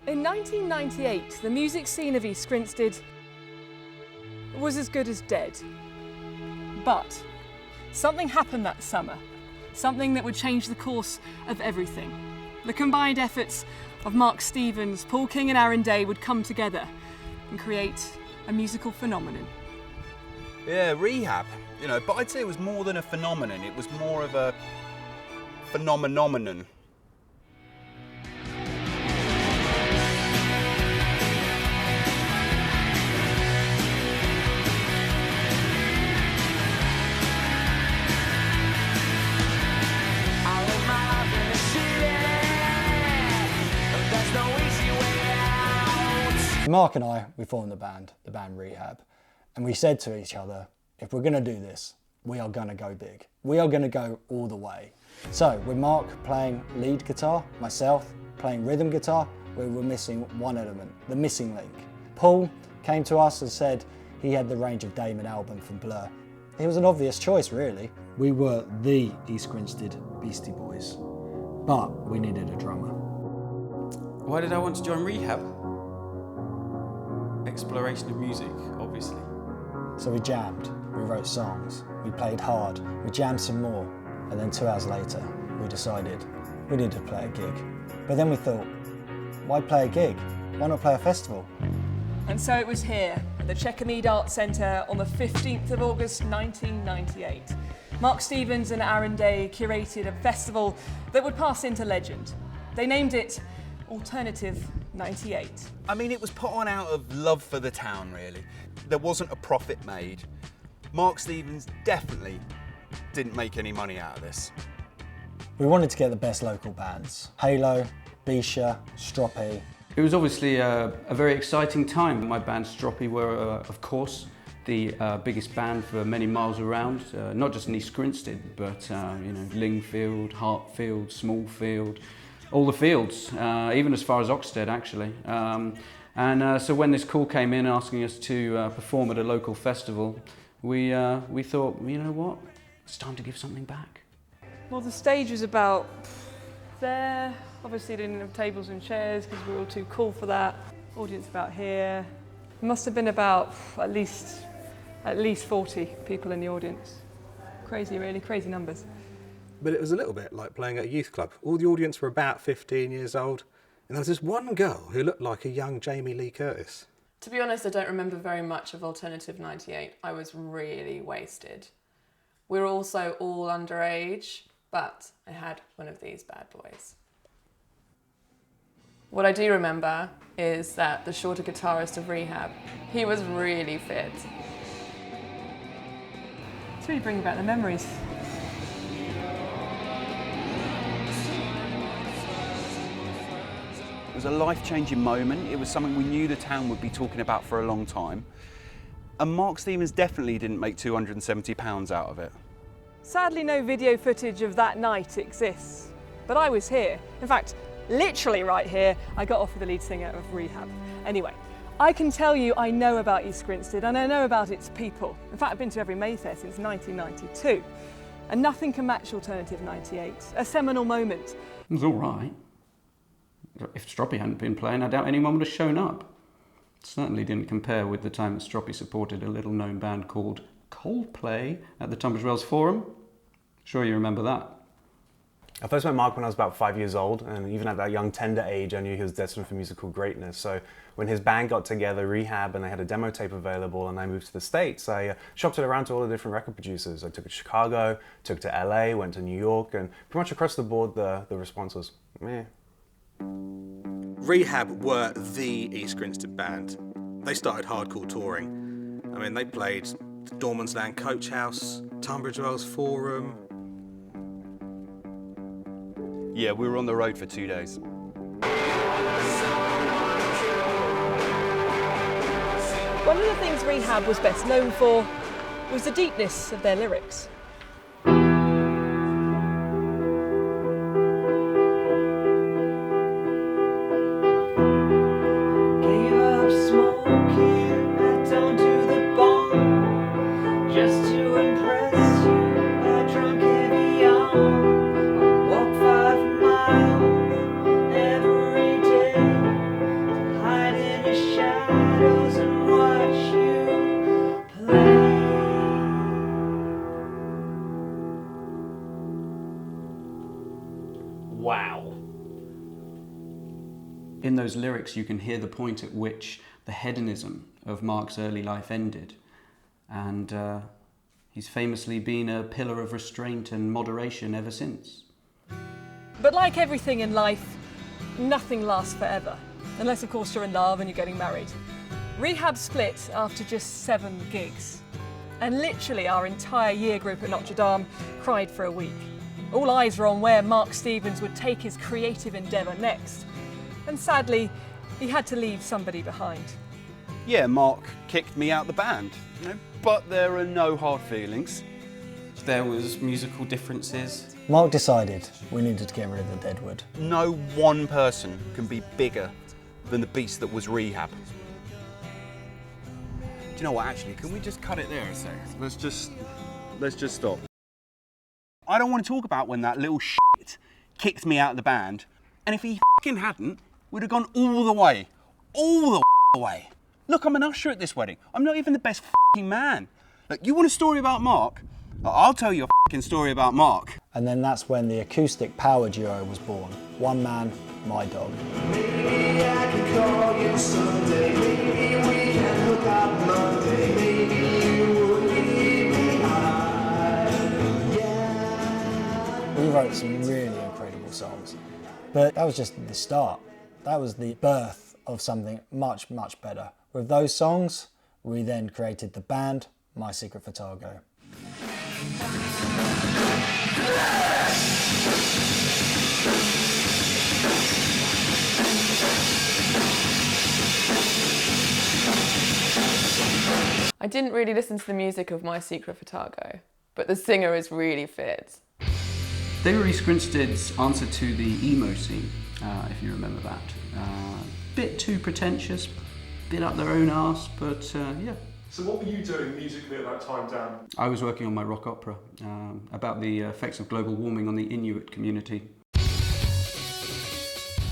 In 1998, the music scene of East Grinstead was as good as dead. But something happened that summer, something that would change the course of everything. The combined efforts of Mark Stevens, Paul King and Aaron Day would come together and create a musical phenomenon. Yeah, Rehab, but I'd say it was more than a phenomenon, it was more of a phenomenon. Mark and I, we formed the band Rehab, and we said to each other, if we're going to do this, we are going to go big. We are going to go all the way. So with Mark playing lead guitar, myself playing rhythm guitar, we were missing one element, the missing link. Paul came to us and said he had the Range of Damon album from Blur. It was an obvious choice, really. We were the East Grinstead Beastie Boys, but we needed a drummer. Why did I want to join Rehab? Exploration of music, obviously. So we jammed, we wrote songs, we played hard, we jammed some more, and then 2 hours later, we decided we needed to play a gig. But then we thought, why play a gig? Why not play a festival? And so it was here, at the Chequermead Arts Centre on the 15th of August 1998. Mark Stevens and Aaron Day curated a festival that would pass into legend. They named it Alternative 98. I mean, it was put on out of love for the town, really. There wasn't a profit made. Mark Stevens definitely didn't make any money out of this. We wanted to get the best local bands. Halo, Bisha, Stroppy. It was obviously a very exciting time. My band Stroppy were, of course, the biggest band for many miles around, not just in East Grinstead, but Lingfield, Hartfield, Smallfield, all the fields, even as far as Oxted, actually. So when this call came in asking us to perform at a local festival, we thought, you know what, it's time to give something back. Well, the stage was about there. Obviously, didn't have tables and chairs because we were all too cool for that. Audience about here. Must have been about at least 40 people in the audience. Crazy, really, crazy numbers. But it was a little bit like playing at a youth club. All the audience were about 15 years old, and there was this one girl who looked like a young Jamie Lee Curtis. To be honest, I don't remember very much of Alternative 98. I was really wasted. We were also all underage, but I had one of these bad boys. What I do remember is that the shorter guitarist of Rehab, he was really fit. It's really bringing back the memories. It was a life-changing moment. It was something we knew the town would be talking about for a long time. And Mark Stevens definitely didn't make £270 out of it. Sadly, no video footage of that night exists, but I was here. In fact, literally right here, I got off with the lead singer of Rehab. Anyway, I can tell you I know about East Grinstead and I know about its people. In fact, I've been to every Mayfair since 1992. And nothing can match Alternative 98, a seminal moment. It was all right. If Stroppy hadn't been playing, I doubt anyone would have shown up. It certainly didn't compare with the time that Stroppy supported a little-known band called Coldplay at the Tunbridge Wells Forum. Sure you remember that. I first met Mark when I was about 5 years old, and even at that young, tender age, I knew he was destined for musical greatness. So when his band got together, Rehab, and they had a demo tape available, and I moved to the States, I shopped it around to all the different record producers. I took it to Chicago, took it to LA, went to New York, and pretty much across the board, the response was, meh. Rehab were the East Grinstead band. They started hardcore touring. I mean, they played the Dormansland Coach House, Tunbridge Wells Forum. Yeah, we were on the road for 2 days. One of the things Rehab was best known for was the deepness of their lyrics. In those lyrics you can hear the point at which the hedonism of Mark's early life ended, and he's famously been a pillar of restraint and moderation ever since. But like everything in life, nothing lasts forever, unless of course you're in love and you're getting married. Rehab split after just 7 gigs, and literally our entire year group at Notre Dame cried for a week. All eyes were on where Mark Stevens would take his creative endeavour next, and sadly, he had to leave somebody behind. Yeah, Mark kicked me out the band, you know, but there are no hard feelings. There was musical differences. Mark decided we needed to get rid of the deadwood. No one person can be bigger than the beast that was Rehab. Do you know what, actually, can we just cut it there a sec? Let's just stop. I don't want to talk about when that little shit kicked me out of the band, and if he f***ing hadn't, we'd have gone all the way. All the way. Look, I'm an usher at this wedding. I'm not even the best f***ing man. Look, you want a story about Mark? I'll tell you a f***ing story about Mark. And then that's when the acoustic power duo was born. One man, my dog. Maybe I can call you someday. Maybe we can hook up Monday. Maybe you will leave behind. Yeah. We wrote some really incredible songs, but that was just the start. That was the birth of something much, much better. With those songs, we then created the band, My Secret for Targo. I didn't really listen to the music of My Secret for Targo, but the singer is really fit. They were East Grinstead's answer to the emo scene, if you remember that. Bit too pretentious, bit up their own arse, but yeah. So what were you doing musically at that time, Dan? I was working on my rock opera about the effects of global warming on the Inuit community.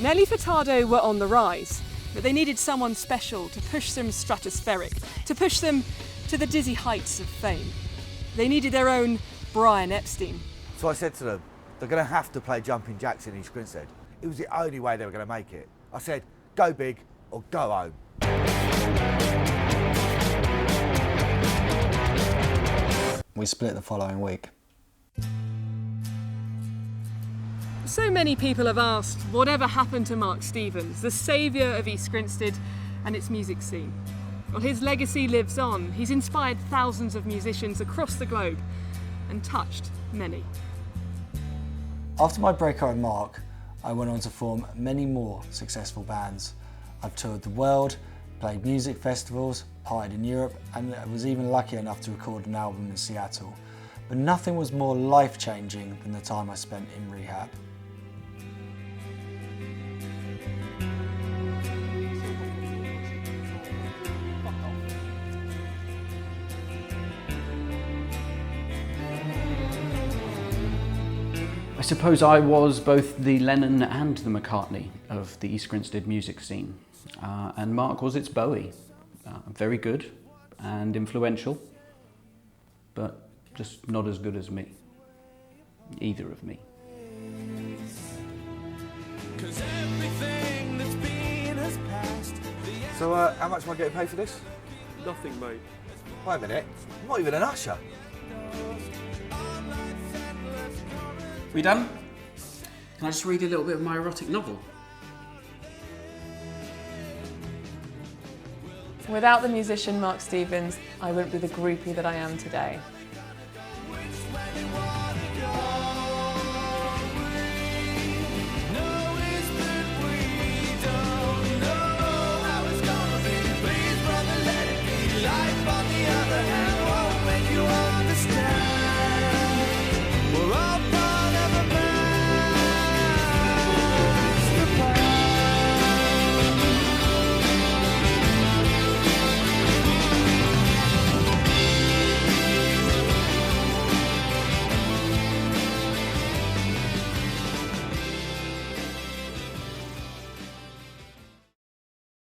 Nelly Furtado were on the rise, but they needed someone special to push them stratospheric, to push them to the dizzy heights of fame. They needed their own Brian Epstein. So I said to them, they're going to have to play Jumping Jacks in East Grinstead. It was the only way they were going to make it. I said, go big or go home. We split the following week. So many people have asked whatever happened to Mark Stevens, the saviour of East Grinstead and its music scene. Well, his legacy lives on. He's inspired thousands of musicians across the globe and touched many. After my breakup with Mark, I went on to form many more successful bands. I've toured the world, played music festivals, partied in Europe, and I was even lucky enough to record an album in Seattle. But nothing was more life-changing than the time I spent in rehab. I suppose I was both the Lennon and the McCartney of the East Grinstead music scene. And Mark was its Bowie. Very good and influential, but just not as good as me. Either of me. So how much am I getting paid for this? Nothing, mate. Wait a minute, I'm not even an usher. We done? Can I just read a little bit of my erotic novel? Without the musician Mark Stevens, I wouldn't be the groupie that I am today.